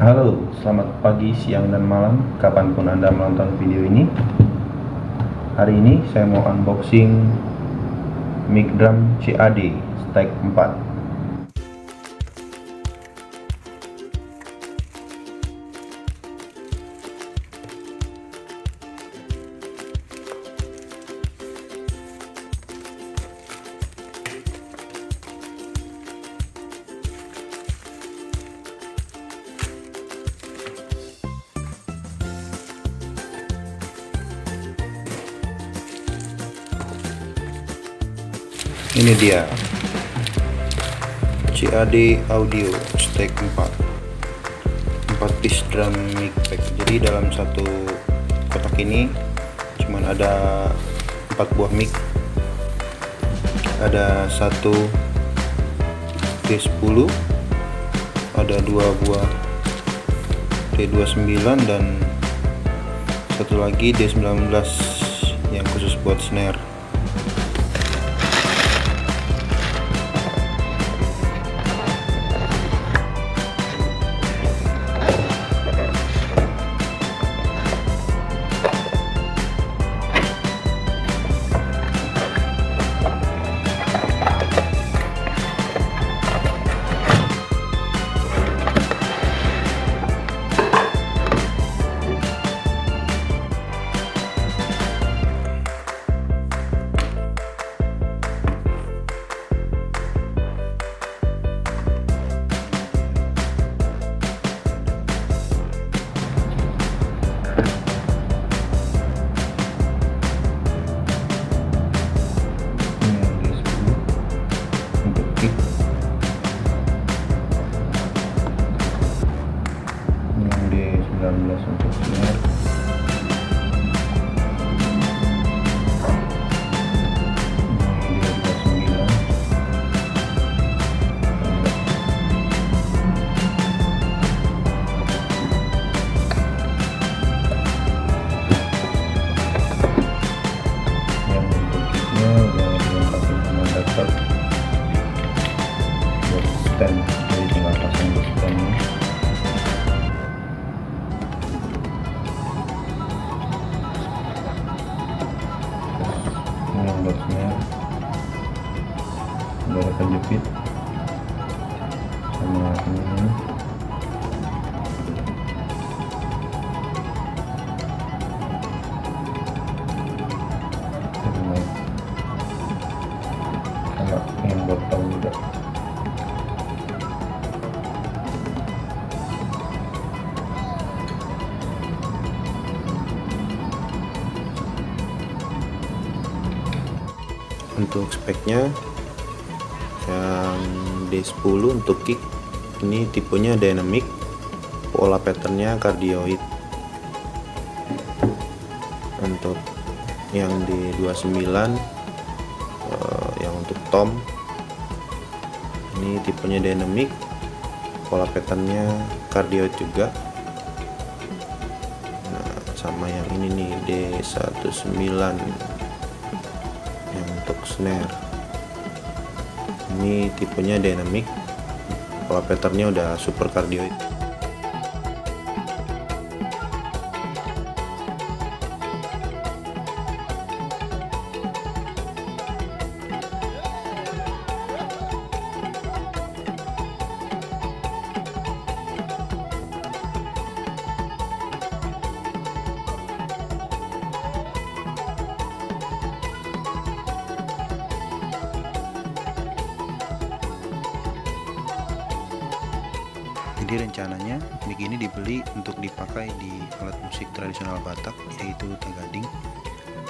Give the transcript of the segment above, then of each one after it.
Halo, selamat pagi, siang, dan malam kapanpun Anda menonton video ini. Hari ini saya mau unboxing mic drum CAD Stack 4. Ini dia CAD Audio Stack 4 piece drum mic pack. Jadi dalam satu kotak ini cuman ada 4 buah mic, ada satu D10, ada 2 buah D29 dan satu lagi D19 yang khusus buat snare. Untuk snare, yang untuk kitnya udah dilengkapi sama adapter buat stand, jadi tinggal pasang di standnya. Ini yang buat snare, udah ada kejepit sama ini. Sama yang buat tahu juga. Untuk speknya yang D10 untuk kick ini tipenya dynamic, pola patternnya cardioid. Untuk yang D29 yang untuk tom ini tipenya dynamic, pola patternnya cardioid juga. Nah, sama yang ini nih D19 yang untuk snare, ini tipenya dynamic, pola patternnya udah super cardioid. Jadi rencananya mic ini dibeli untuk dipakai di alat musik tradisional Batak, yaitu tagading.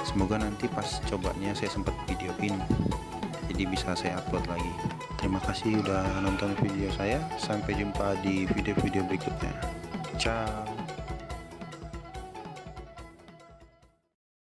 Semoga nanti pas cobanya saya sempat videoin, jadi bisa saya upload lagi. Terima kasih udah nonton video saya, sampai jumpa di video-video berikutnya. Ciao.